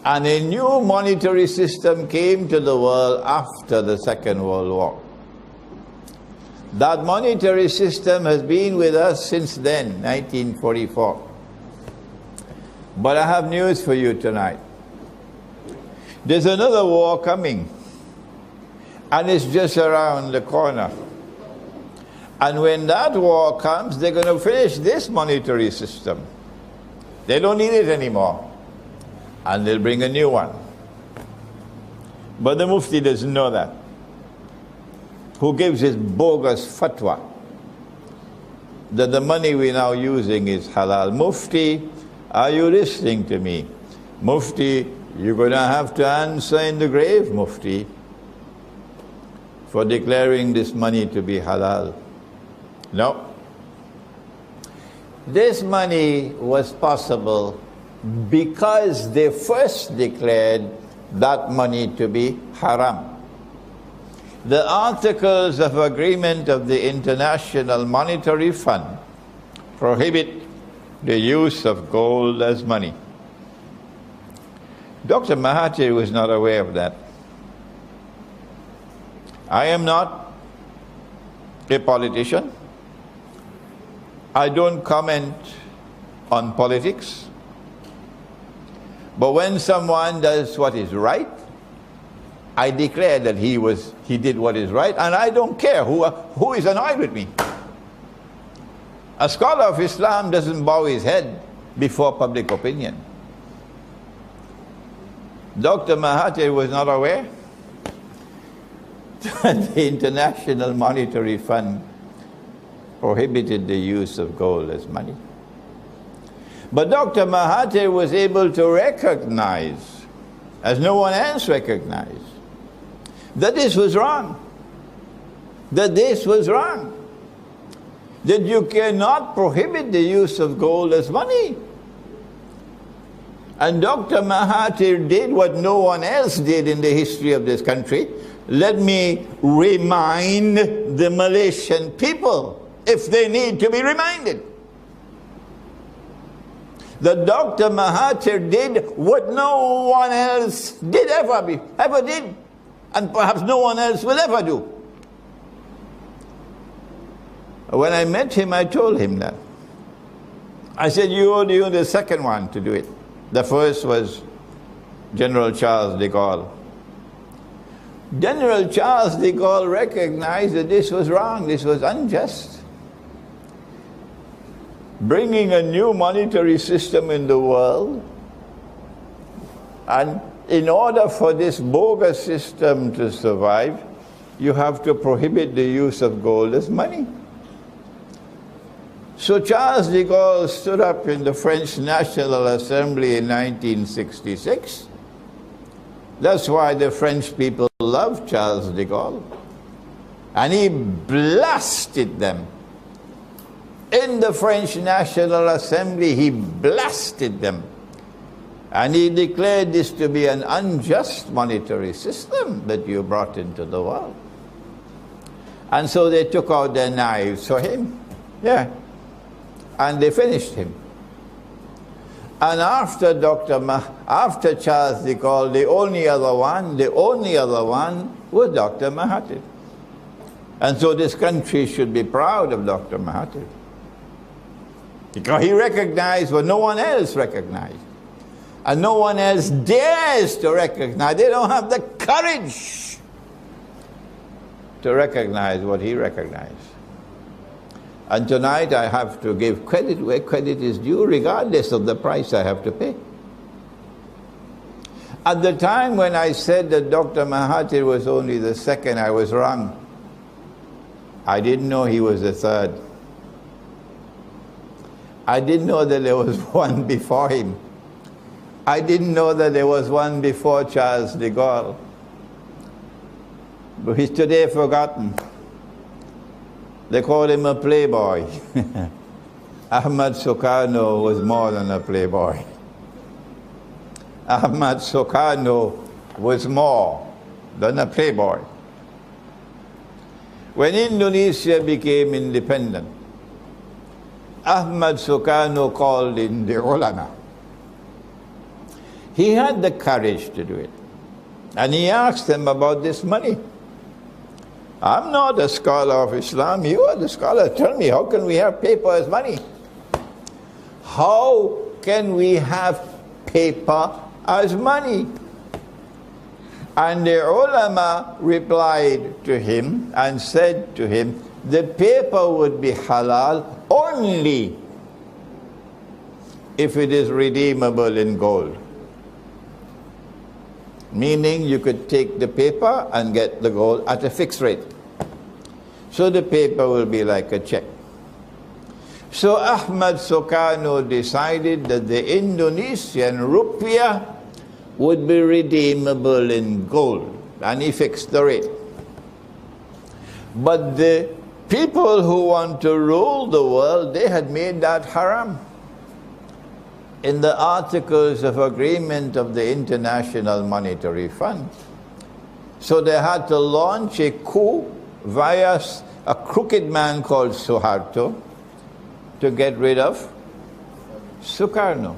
And a new monetary system came to the world after the Second World War. That monetary system has been with us since then, 1944. But I have news for you tonight. There's another war coming, and it's just around the corner. And when that war comes, they're going to finish this monetary system. They don't need it anymore. And they'll bring a new one. But the Mufti doesn't know that. Who gives his bogus fatwa that the money we're now using is halal. Mufti, are you listening to me? Mufti, you're going to have to answer in the grave, Mufti, for declaring this money to be halal. No. This money was possible because they first declared that money to be haram. The Articles of Agreement of the International Monetary Fund prohibit the use of gold as money. Dr. Mahathir was not aware of that. I am not a politician. I don't comment on politics. But when someone does what is right, I declare that he did what is right, and I don't care who is annoyed with me. A scholar of Islam doesn't bow his head before public opinion. Dr. Mahathir was not aware that the International Monetary Fund prohibited the use of gold as money. But Dr. Mahathir was able to recognize, as no one else recognized, that this was wrong. That this was wrong. That you cannot prohibit the use of gold as money. And Dr. Mahathir did what no one else did in the history of this country. Let me remind the Malaysian people, if they need to be reminded, that Dr. Mahathir did what no one else did ever did, and perhaps no one else will ever do. When I met him, I told him that. I said, you're the second one to do it. The first was General Charles de Gaulle. General Charles de Gaulle recognized that this was wrong, this was unjust. Bringing a new monetary system in the world, and in order for this bogus system to survive, you have to prohibit the use of gold as money. So Charles de Gaulle stood up in the French National Assembly in 1966. That's why the French people loved Charles de Gaulle. And he blasted them. In the French National Assembly, he blasted them. And he declared this to be an unjust monetary system that you brought into the world. And so they took out their knives for him. Yeah. And they finished him. And after after Charles de Gaulle, the only other one was Dr. Mahathir. And so this country should be proud of Dr. Mahathir, because he recognized what no one else recognized. And no one else dares to recognize. They don't have the courage to recognize what he recognized. And tonight I have to give credit where credit is due, regardless of the price I have to pay. At the time when I said that Dr. Mahathir was only the second, I was wrong. I didn't know he was the third. I didn't know that there was one before him. I didn't know that there was one before Charles de Gaulle. But he's today forgotten. They called him a playboy. Ahmad Sukarno was more than a playboy. Ahmad Sukarno was more than a playboy. When Indonesia became independent, Ahmad Sukarno called in the ulama. He had the courage to do it. And he asked them about this money. I'm not a scholar of Islam. You are the scholar. Tell me, how can we have paper as money? How can we have paper as money? And the ulama replied to him and said to him, the paper would be halal only if it is redeemable in gold. Meaning you could take the paper and get the gold at a fixed rate. So the paper will be like a check. So Ahmad Sukarno decided that the Indonesian rupiah would be redeemable in gold, and he fixed the rate. But the people who want to rule the world, they had made that haram. In the Articles of Agreement of the International Monetary Fund. So they had to launch a coup via a crooked man called Suharto to get rid of Sukarno.